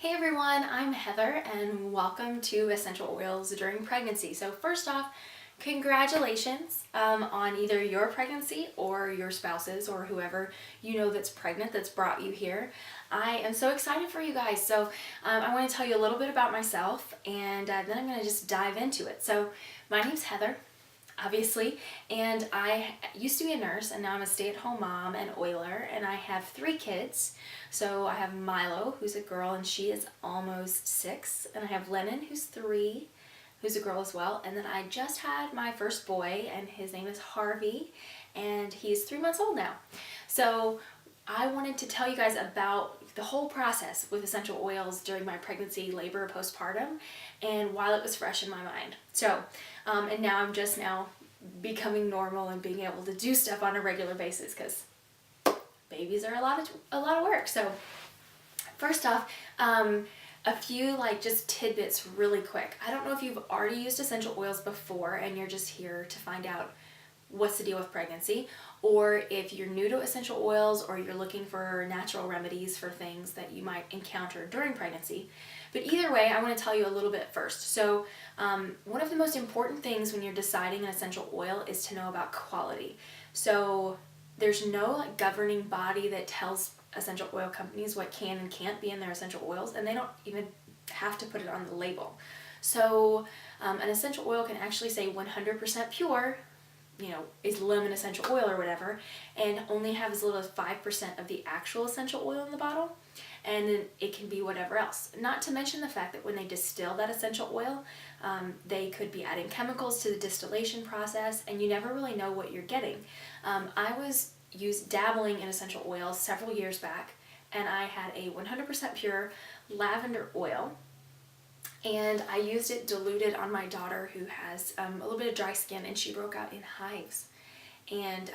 Hey everyone, I'm Heather and welcome to Essential Oils During Pregnancy. So first off, congratulations on either your pregnancy or your spouse's or whoever you know that's pregnant that's brought you here. I am so excited for you guys. So I want to tell you a little bit about myself and then I'm going to just dive into it. So my name's Heather. Obviously, and I used to be a nurse and now I'm a stay-at-home mom and oiler, and I have 3 kids. So I have Milo, who's a girl, and she is almost 6, and I have Lennon, who's 3, who's a girl as well, and then I just had my first boy, and his name is Harvey, and he's 3 months old now. So I wanted to tell you guys about the whole process with essential oils during my pregnancy, labor, postpartum, and while it was fresh in my mind. So, and now I'm just now becoming normal and being able to do stuff on a regular basis because babies are a lot of work. So, first off, a few just tidbits really quick. I don't know if you've already used essential oils before and you're just here to find out what's the deal with pregnancy, or if you're new to essential oils or you're looking for natural remedies for things that you might encounter during pregnancy. But either way, I want to tell you a little bit first. So one of the most important things when you're deciding an essential oil is to know about quality. So there's no governing body that tells essential oil companies what can and can't be in their essential oils, and they don't even have to put it on the label. So an essential oil can actually say 100% pure, is lemon essential oil or whatever, and only have as little as 5% of the actual essential oil in the bottle, and then it can be whatever else. Not to mention the fact that when they distill that essential oil, they could be adding chemicals to the distillation process, and you never really know what you're getting. I was dabbling in essential oils several years back, and I had a 100% pure lavender oil, and I used it diluted on my daughter who has a little bit of dry skin, and she broke out in hives. And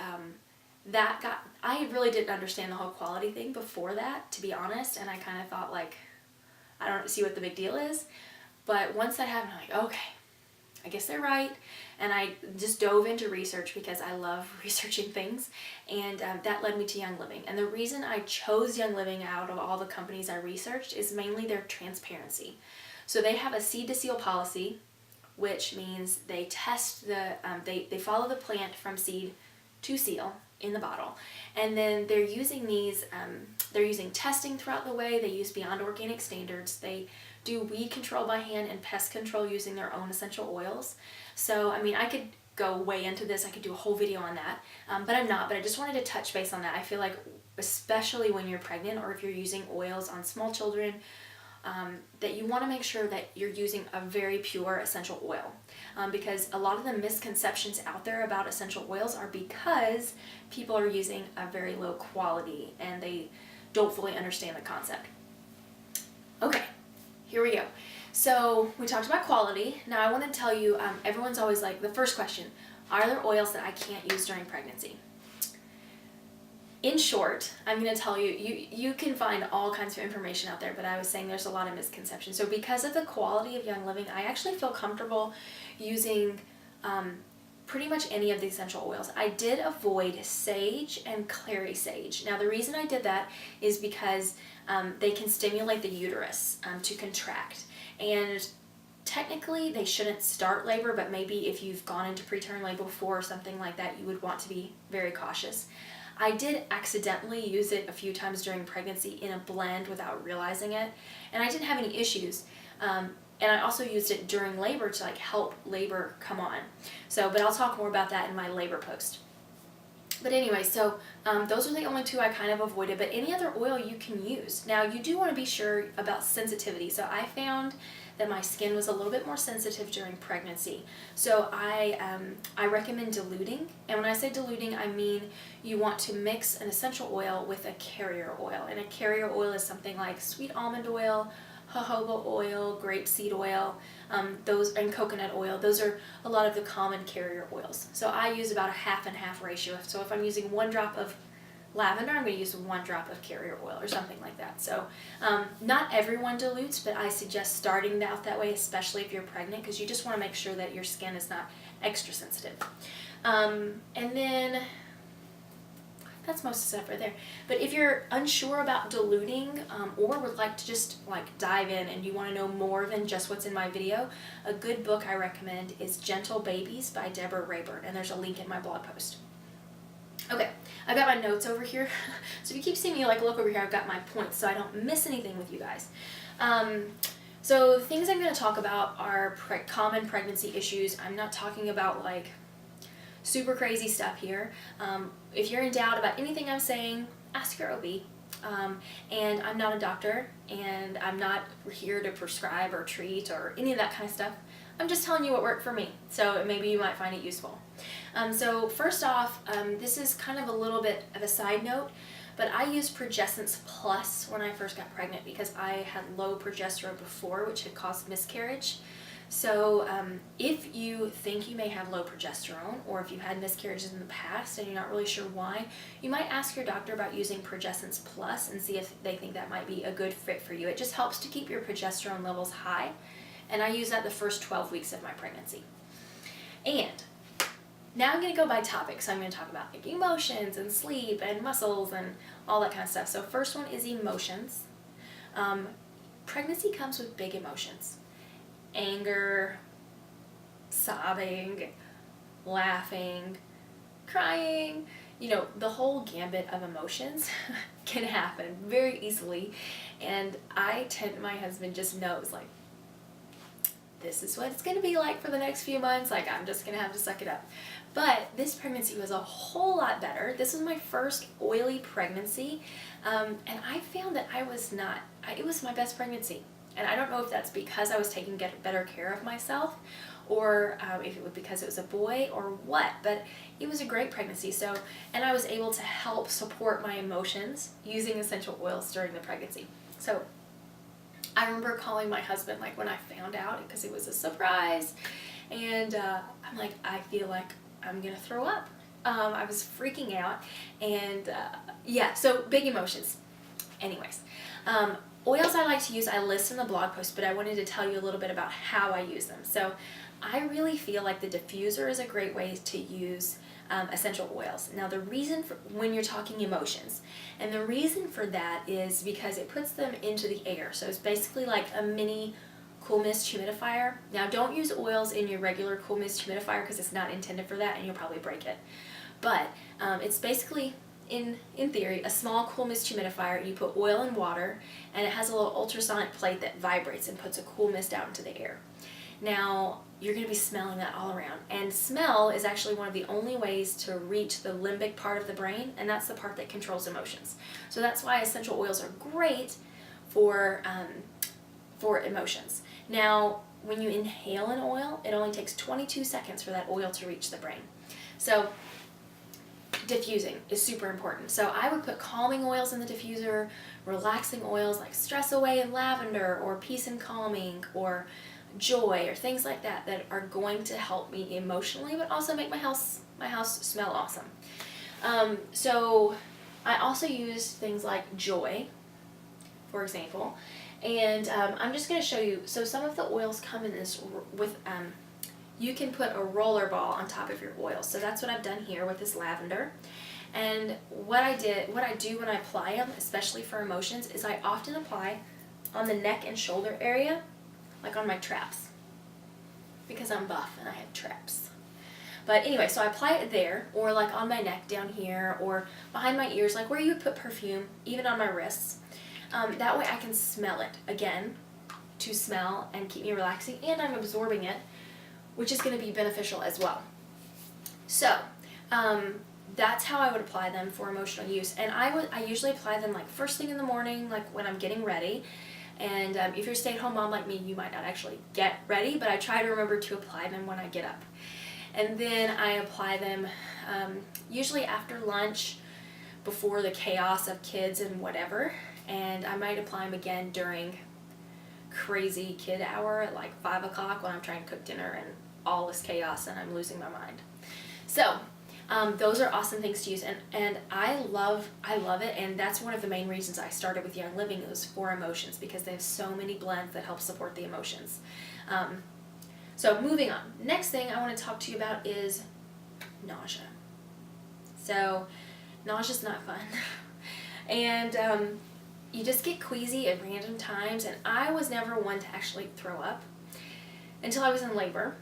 I really didn't understand the whole quality thing before that, to be honest, and I kind of thought I don't see what the big deal is. But once that happened, I'm like, okay, I guess they're right. And I just dove into research because I love researching things, and that led me to Young Living. And the reason I chose Young Living out of all the companies I researched is mainly their transparency. So they have a seed to seal policy, which means they test they follow the plant from seed to seal in the bottle. And then they're using they're using testing throughout the way. They use beyond organic standards. They do weed control by hand and pest control using their own essential oils. So, I could go way into this. I could do a whole video on that, but I'm not. But I just wanted to touch base on that. I feel like, especially when you're pregnant or if you're using oils on small children, that you want to make sure that you're using a very pure essential oil, because a lot of the misconceptions out there about essential oils are because people are using a very low quality and they don't fully understand the concept. Okay, here we go. So we talked about quality. Now I want to tell you, everyone's always like, the first question, are there oils that I can't use during pregnancy? In short, I'm going to tell you, you can find all kinds of information out there, but I was saying there's a lot of misconceptions. So because of the quality of Young Living, I actually feel comfortable using pretty much any of the essential oils. I did avoid sage and clary sage. Now the reason I did that is because they can stimulate the uterus to contract. And technically they shouldn't start labor, but maybe if you've gone into preterm labor before or something like that, you would want to be very cautious. I did accidentally use it a few times during pregnancy in a blend without realizing it, and I didn't have any issues. And I also used it during labor to help labor come on. So, but I'll talk more about that in my labor post. But anyway, so those are the only 2 I kind of avoided, but any other oil you can use. Now you do want to be sure about sensitivity. So I found that my skin was a little bit more sensitive during pregnancy. So I recommend diluting. And when I say diluting, I mean you want to mix an essential oil with a carrier oil. And a carrier oil is something like sweet almond oil, jojoba oil, grapeseed oil, and coconut oil. Those are a lot of the common carrier oils. So I use about a half and half ratio. So if I'm using 1 drop of lavender, I'm going to use 1 drop of carrier oil or something like that. So not everyone dilutes, but I suggest starting out that way, especially if you're pregnant, because you just want to make sure that your skin is not extra sensitive. And then That's most of the stuff right there. But if you're unsure about diluting or would like to just like dive in and you want to know more than just what's in my video, a good book I recommend is Gentle Babies by Deborah Rayburn, and there's a link in my blog post. Okay, I've got my notes over here. So if you keep seeing me like look over here, I've got my points so I don't miss anything with you guys. So the things I'm going to talk about are common pregnancy issues. I'm not talking about like super crazy stuff here. If you're in doubt about anything I'm saying, ask your OB. And I'm not a doctor, and I'm not here to prescribe or treat or any of that kind of stuff. I'm just telling you what worked for me, so maybe you might find it useful. So first off, this is kind of a little bit of a side note, but I used Progessence Plus when I first got pregnant because I had low progesterone before, which had caused miscarriage. So if you think you may have low progesterone, or if you've had miscarriages in the past and you're not really sure why, you might ask your doctor about using Progessence Plus and see if they think that might be a good fit for you. It just helps to keep your progesterone levels high, and I use that the first 12 weeks of my pregnancy. And now I'm going to go by topic, so I'm going to talk about like emotions and sleep and muscles and all that kind of stuff. So first one is emotions. Pregnancy comes with big emotions. Anger, sobbing, laughing, crying, you know, the whole gambit of emotions can happen very easily. And my husband just knows, like, this is what it's going to be like for the next few months. Like, I'm just going to have to suck it up. But this pregnancy was a whole lot better. This was my first oily pregnancy. And I found that it was my best pregnancy. And I don't know if that's because I was taking better care of myself, or if it was because it was a boy or what, but it was a great pregnancy. So, and I was able to help support my emotions using essential oils during the pregnancy. So I remember calling my husband like when I found out, because it was a surprise, and I'm like, I feel like I'm gonna throw up. I was freaking out, and yeah, so big emotions. Anyways, oils I like to use, I list in the blog post, but I wanted to tell you a little bit about how I use them. So I really feel like the diffuser is a great way to use essential oils. Now the reason for when you're talking emotions, and the reason for that is because it puts them into the air. So it's basically like a mini cool mist humidifier. Now don't use oils in your regular cool mist humidifier because it's not intended for that and you'll probably break it. But it's basically, in theory, a small cool mist humidifier. You put oil and water, and it has a little ultrasonic plate that vibrates and puts a cool mist out into the air. Now you're going to be smelling that all around, and smell is actually one of the only ways to reach the limbic part of the brain, and that's the part that controls emotions. So that's why essential oils are great for emotions. Now when you inhale an oil, it only takes 22 seconds for that oil to reach the brain. So diffusing is super important. So I would put calming oils in the diffuser, relaxing oils like Stress Away and Lavender, or Peace and Calming, or Joy, or things like that that are going to help me emotionally, but also make my house smell awesome. So I also use things like Joy, for example, and I'm just going to show you. So some of the oils come in this with you can put a roller ball on top of your oil. So that's what I've done here with this lavender. And what I do when I apply them, especially for emotions, is I often apply on the neck and shoulder area, like on my traps, because I'm buff and I have traps. But anyway, so I apply it there, or like on my neck down here, or behind my ears, like where you would put perfume, even on my wrists. That way I can smell it, again, to smell and keep me relaxing, and I'm absorbing it, which is going to be beneficial as well. So that's how I would apply them for emotional use. And I usually apply them like first thing in the morning, like when I'm getting ready. And if you're a stay-at-home mom like me, you might not actually get ready, but I try to remember to apply them when I get up. And then I apply them usually after lunch, before the chaos of kids and whatever. And I might apply them again during crazy kid hour at like 5 o'clock when I'm trying to cook dinner and all this chaos and I'm losing my mind. So those are awesome things to use, and I love it, and that's one of the main reasons I started with Young Living. It was for emotions, because they have so many blends that help support the emotions. So moving on, next thing I want to talk to you about is nausea. So Nausea's not fun. And you just get queasy at random times, and I was never one to actually throw up until I was in labor.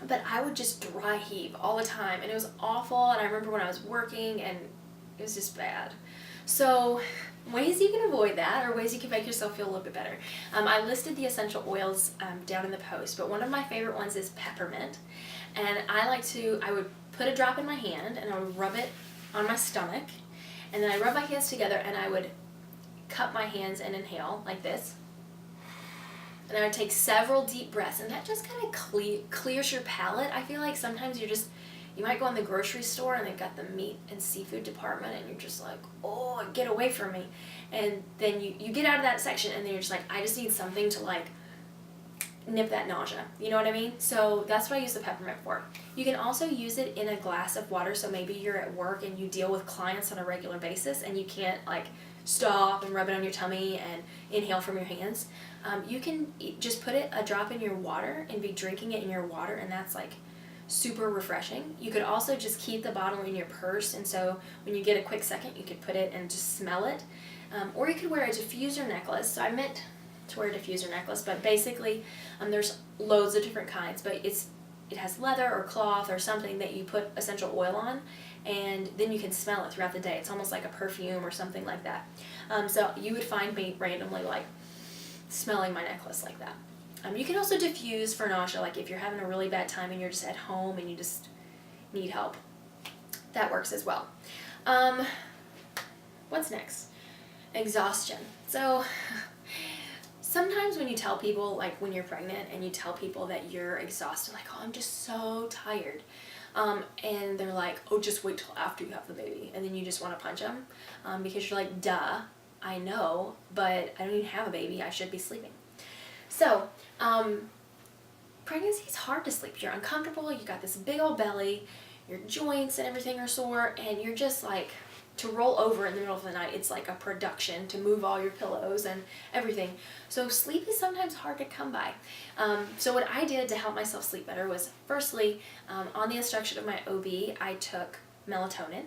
But I would just dry heave all the time, and it was awful. And I remember when I was working, and it was just bad. So ways you can avoid that, or ways you can make yourself feel a little bit better. I listed the essential oils down in the post, but one of my favorite ones is peppermint. And I would put a drop in my hand, and I would rub it on my stomach, and then I rub my hands together, and I would cup my hands and inhale like this. And I would take several deep breaths, and that just kind of clears your palate. I feel like sometimes you might go in the grocery store and they've got the meat and seafood department, and you're just like, oh, get away from me. And then you get out of that section, and then you're just like, I just need something to like nip that nausea. You know what I mean? So that's what I use the peppermint for. You can also use it in a glass of water. So maybe you're at work and you deal with clients on a regular basis, and you can't like stop and rub it on your tummy and inhale from your hands. You can just put a drop in your water and be drinking it in your water, and that's like super refreshing. You could also just keep the bottle in your purse, and so when you get a quick second, you could put it and just smell it. Or you could wear a diffuser necklace. So I meant to wear a diffuser necklace, but basically there's loads of different kinds, but it has leather or cloth or something that you put essential oil on, and then you can smell it throughout the day. It's almost like a perfume or something like that. So you would find me randomly like smelling my necklace like that. You can also diffuse for nausea, like if you're having a really bad time and you're just at home and you just need help. That works as well. What's next? Exhaustion. So sometimes when you tell people, like when you're pregnant and you tell people that you're exhausted, like, oh, I'm just so tired. And they're like, oh, just wait till after you have the baby. And then you just want to punch them because you're like, duh, I know, but I don't even have a baby. I should be sleeping. So pregnancy is hard to sleep. You're uncomfortable. You got this big old belly. Your joints and everything are sore. And you're just like, to roll over in the middle of the night, it's like a production to move all your pillows and everything. So sleep is sometimes hard to come by. So what I did to help myself sleep better was, firstly, on the instruction of my OB, I took melatonin.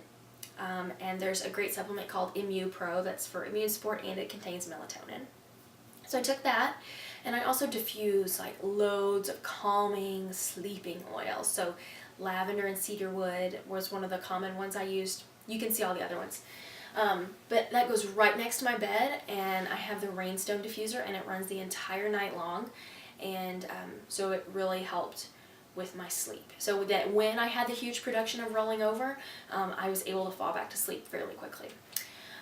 And there's a great supplement called Immune Pro that's for immune support, and it contains melatonin. So I took that, and I also diffuse like loads of calming, sleeping oils. So lavender and cedarwood was one of the common ones I used. You can see all the other ones. But that goes right next to my bed, and I have the Rainstone diffuser, and it runs the entire night long. And so it really helped with my sleep. So that when I had the huge production of rolling over, I was able to fall back to sleep fairly quickly.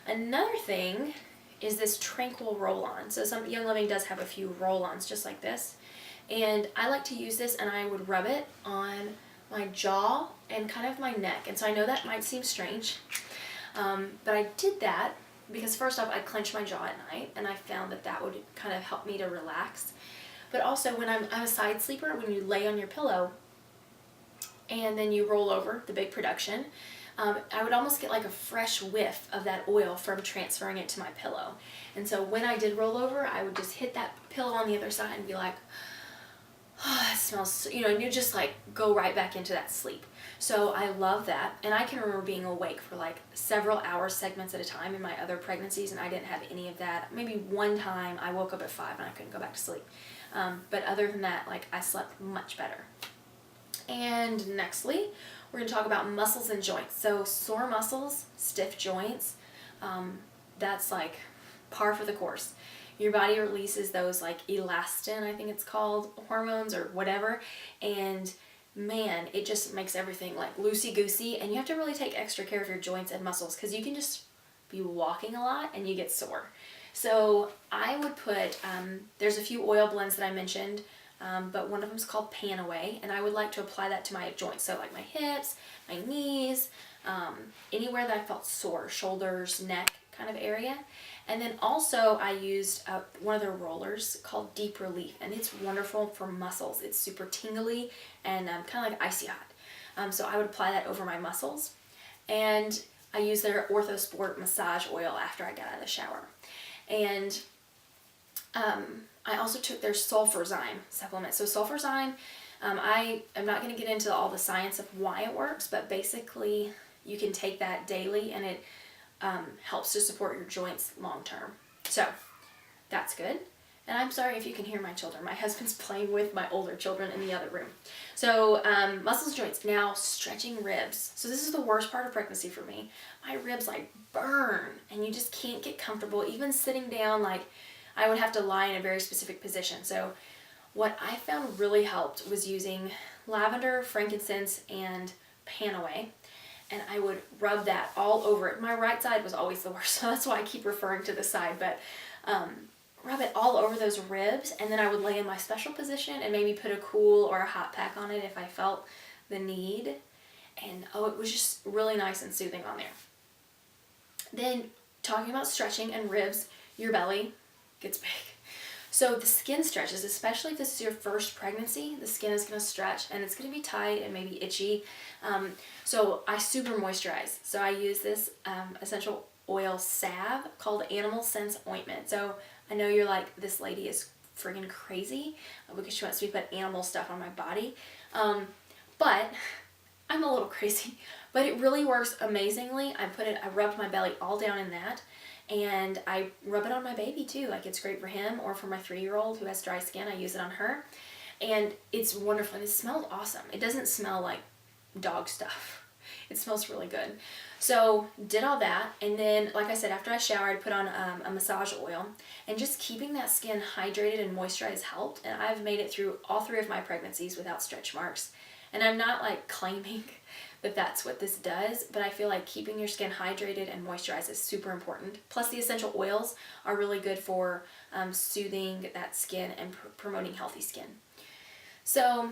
Another thing is this Tranquil roll-on. So some Young Living does have a few roll-ons just like this. And I like to use this, and I would rub it on my jaw and kind of my neck. And so I know that might seem strange, but I did that because first off, I clenched my jaw at night, and I found that that would kind of help me to relax. But also when I'm a side sleeper, when you lay on your pillow and then you roll over, the big production, I would almost get like a fresh whiff of that oil from transferring it to my pillow. And so when I did roll over, I would just hit that pillow on the other side and be like, oh, it smells, so, and you just like go right back into that sleep. So I love that. And I can remember being awake for like several hour segments at a time in my other pregnancies, and I didn't have any of that. Maybe one time I woke up at 5 and I couldn't go back to sleep. But other than that, like I slept much better. And nextly, we're going to talk about muscles and joints. So sore muscles, stiff joints, that's like par for the course. Your body releases those like elastin, I think it's called, hormones or whatever, and man, it just makes everything like loosey-goosey, and you have to really take extra care of your joints and muscles because you can just be walking a lot and you get sore. So I would put, there's a few oil blends that I mentioned, but one of them is called Panaway, and I would like to apply that to my joints, so like my hips, my knees, anywhere that I felt sore, shoulders, neck kind of area. And then also I used one of their rollers called Deep Relief, and it's wonderful for muscles. It's super tingly and kind of like icy hot. So I would apply that over my muscles, and I use their OrthoSport massage oil after I got out of the shower. And I also took their Sulfurzyme supplement. So Sulfurzyme, I am not going to get into all the science of why it works, but basically you can take that daily, and it helps to support your joints long term. So that's good. And I'm sorry if you can hear my children. My husband's playing with my older children in the other room. So muscles, joints. Now stretching ribs. So this is the worst part of pregnancy for me. My ribs like burn, and you just can't get comfortable. Even sitting down, like I would have to lie in a very specific position. So what I found really helped was using lavender, frankincense, and panaway. And I would rub that all over it. My right side was always the worst, so that's why I keep referring to the side. But rub it all over those ribs, and then I would lay in my special position and maybe put a cool or a hot pack on it if I felt the need. And oh, it was just really nice and soothing on there. Then talking about stretching and ribs, your belly gets big. So the skin stretches, especially if this is your first pregnancy, the skin is going to stretch and it's going to be tight and maybe itchy. So I super moisturize. So I use this essential oil salve called Animal Sense Ointment. So I know you're like, this lady is friggin' crazy because she wants me to put animal stuff on my body. But I'm a little crazy, but it really works amazingly. I rubbed my belly all down in that, and I rub it on my baby too. Like, it's great for him, or for my 3-year-old who has dry skin, I use it on her. And it's wonderful, and it smells awesome. It doesn't smell like dog stuff. It smells really good. So did all that, and then like I said, after I showered, I put on a massage oil, and just keeping that skin hydrated and moisturized helped. And I've made it through all 3 of my pregnancies without stretch marks. And I'm not like claiming that that's what this does, but I feel like keeping your skin hydrated and moisturized is super important. Plus the essential oils are really good for soothing that skin and promoting healthy skin. So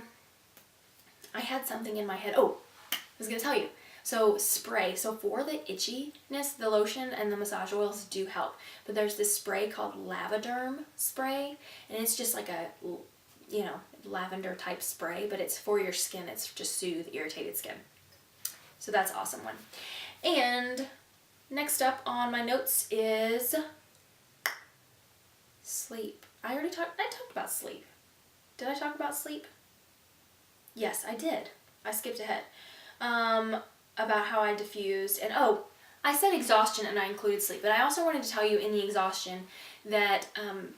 I had something in my head. Oh, I was gonna tell you. So spray. So for the itchiness, the lotion and the massage oils do help. But there's this spray called Lavaderm spray, and it's just like a, lavender type spray, but it's for your skin. It's just soothe irritated skin. So that's an awesome one. And next up on my notes is sleep. I talked about sleep. Did I talk about sleep? Yes, I did. I skipped ahead. About how I diffused, and I said exhaustion and I included sleep, but I also wanted to tell you in the exhaustion that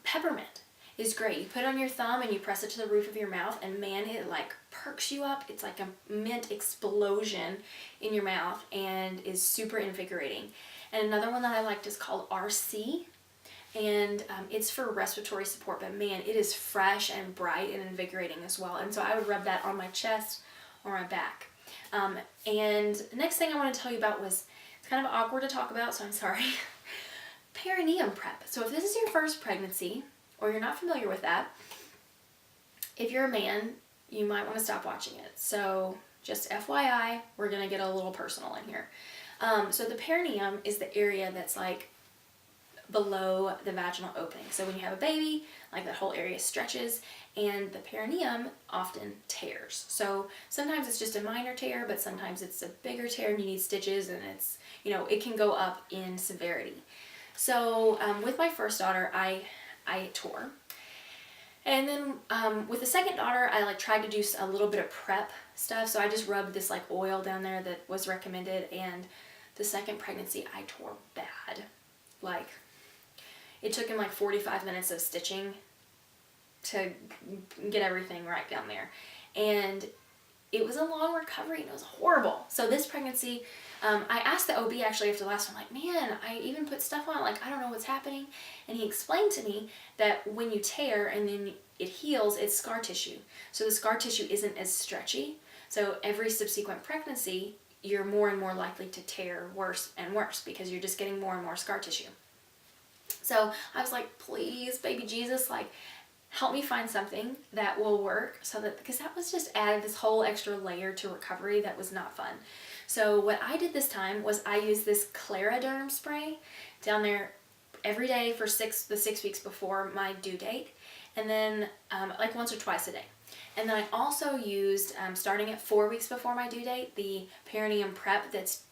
peppermint is great. You put it on your thumb and you press it to the roof of your mouth, and man, it like perks you up. It's like a mint explosion in your mouth and is super invigorating. And another one that I liked is called RC, and it's for respiratory support, but man, it is fresh and bright and invigorating as well. And so I would rub that on my chest or my back. And the next thing I want to tell you about was, it's kind of awkward to talk about, so I'm sorry, perineum prep. So if this is your first pregnancy, or you're not familiar with that, if you're a man, you might want to stop watching it. So just FYI, we're going to get a little personal in here. So the perineum is the area that's like below the vaginal opening. So when you have a baby, like that whole area stretches, and the perineum often tears. So sometimes it's just a minor tear, but sometimes it's a bigger tear and you need stitches, and it's, it can go up in severity. So with my first daughter, I tore. And then with the second daughter, I tried to do a little bit of prep stuff. So I just rubbed this oil down there that was recommended, and the second pregnancy, I tore bad. It took him 45 minutes of stitching to get everything right down there. And it was a long recovery, and it was horrible. So this pregnancy, I asked the OB actually after the last one, man, I even put stuff on, I don't know what's happening. And he explained to me that when you tear and then it heals, it's scar tissue. So the scar tissue isn't as stretchy. So every subsequent pregnancy, you're more and more likely to tear worse and worse because you're just getting more and more scar tissue. So I was like, please, baby Jesus, help me find something that will work, because that was just added this whole extra layer to recovery that was not fun. So what I did this time was I used this Clariderm spray down there every day for the 6 weeks before my due date, and then once or twice a day. And then I also used, starting at 4 weeks before my due date, the perineum prep that's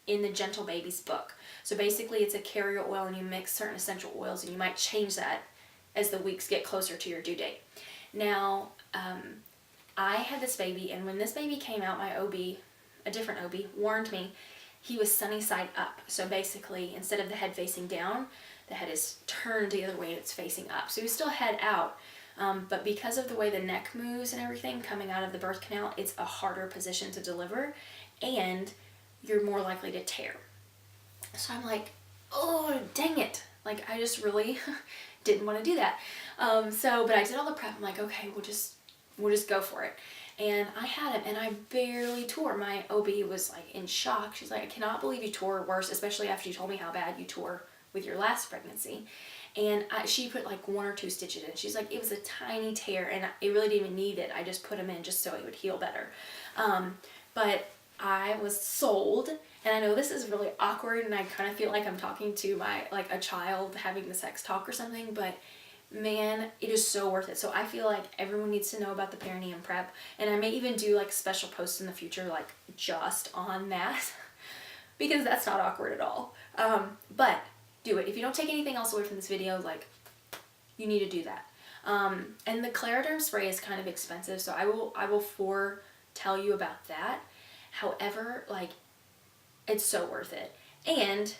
in the Gentle Babies book. So basically it's a carrier oil, and you mix certain essential oils, and you might change that as the weeks get closer to your due date. Now, I had this baby, and when this baby came out, my OB, a different OB, warned me he was sunny side up. So basically, instead of the head facing down, the head is turned the other way and it's facing up. So he was still head out. But because of the way the neck moves and everything coming out of the birth canal, it's a harder position to deliver and you're more likely to tear. So I'm like, oh, dang it. Like, I just really didn't want to do that. But I did all the prep. I'm like, okay, we'll just go for it. And I had him and I barely tore. My OB was like in shock. She's like, I cannot believe you tore worse, especially after you told me how bad you tore with your last pregnancy. And she put like 1 or 2 stitches in. She's like, it was a tiny tear and it really didn't even need it. I just put them in just so it would heal better. But I was sold. And I know this is really awkward and I kind of feel like I'm talking to like a child having the sex talk or something, but man, it is so worth it. So I feel like everyone needs to know about the perineum prep, and I may even do like special posts in the future, like just on that, because that's not awkward at all. But do it. If you don't take anything else away from this video, like, you need to do that. And the Clariderm spray is kind of expensive, so I will foretell you about that. However, like, it's so worth it. And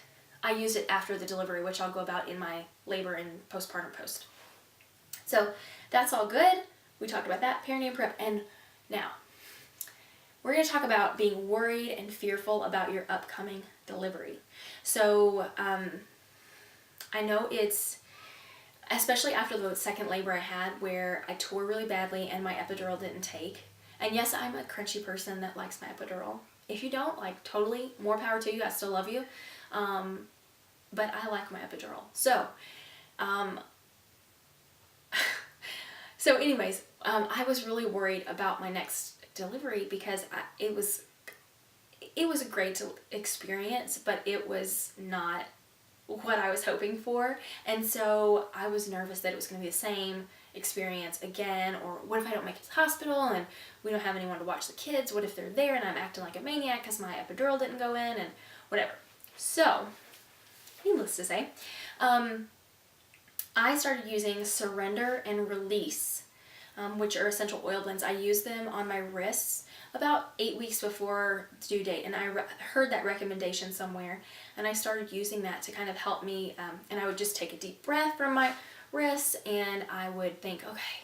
I used it after the delivery, which I'll go about in my labor and postpartum post. So that's all good. We talked about that, perineum prep. And now we're going to talk about being worried and fearful about your upcoming delivery. So I know it's, especially after the second labor I had where I tore really badly and my epidural didn't take. And yes, I'm a crunchy person that likes my epidural. If you don't, like, totally, more power to you. I still love you. But I like my epidural. So, anyways, I was really worried about my next delivery because it was a great experience, but it was not what I was hoping for. And so I was nervous that it was going to be the same experience again, or what if I don't make it to the hospital and we don't have anyone to watch the kids? What if they're there and I'm acting like a maniac because my epidural didn't go in and whatever. So, needless to say, I started using Surrender and Release, which are essential oil blends. I used them on my wrists about 8 weeks before due date, and I heard that recommendation somewhere, and I started using that to kind of help me, and I would just take a deep breath from my wrists, and I would think, okay,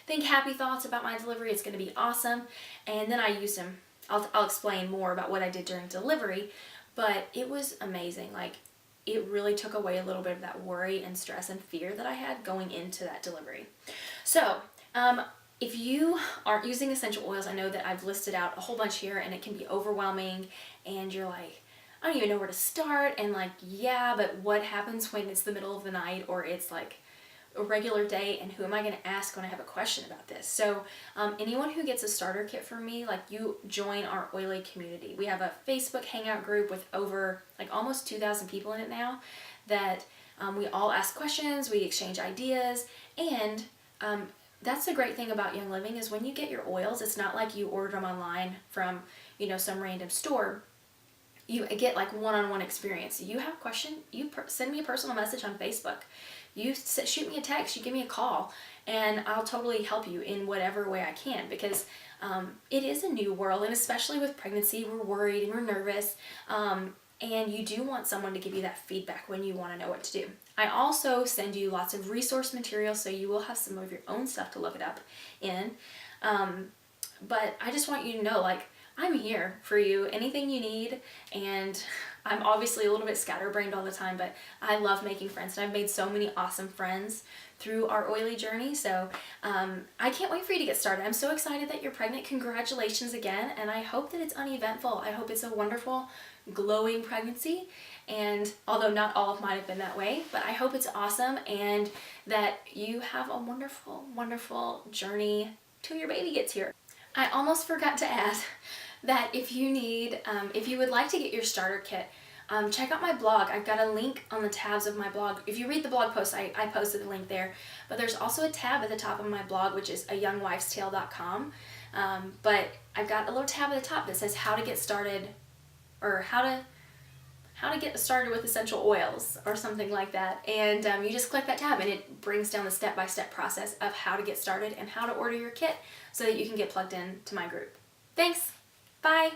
think happy thoughts about my delivery, it's going to be awesome, and then I used them. I'll explain more about what I did during delivery, but it was amazing. Like, it really took away a little bit of that worry and stress and fear that I had going into that delivery. So, if you aren't using essential oils, I know that I've listed out a whole bunch here and it can be overwhelming and you're like, I don't even know where to start, and like, yeah, but what happens when it's the middle of the night or it's like a regular day, and who am I going to ask when I have a question about this? So anyone who gets a starter kit from me, like, you join our oily community. We have a Facebook hangout group with over like almost 2,000 people in it now that we all ask questions, we exchange ideas, and that's the great thing about Young Living is when you get your oils, it's not like you order them online from, you know, some random store. You get like one-on-one experience. You have a question, you send me a personal message on Facebook. You shoot me a text, you give me a call, and I'll totally help you in whatever way I can, because it is a new world, and especially with pregnancy, we're worried and we're nervous, and you do want someone to give you that feedback when you want to know what to do. I also send you lots of resource material, so you will have some of your own stuff to look it up in, but I just want you to know, like, I'm here for you, anything you need, and I'm obviously a little bit scatterbrained all the time, but I love making friends, and I've made so many awesome friends through our oily journey, so I can't wait for you to get started. I'm so excited that you're pregnant. Congratulations again, and I hope that it's uneventful. I hope it's a wonderful, glowing pregnancy, and although not all of mine have been that way, but I hope it's awesome, and that you have a wonderful, wonderful journey till your baby gets here. I almost forgot to add that if you need, if you would like to get your starter kit, check out my blog. I've got a link on the tabs of my blog. If you read the blog post, I posted the link there. But there's also a tab at the top of my blog, which is ayoungwifestale.com. But I've got a little tab at the top that says how to get started, or how to get started with essential oils, or something like that. And you just click that tab and it brings down the step-by-step process of how to get started and how to order your kit so that you can get plugged in to my group. Thanks. Bye.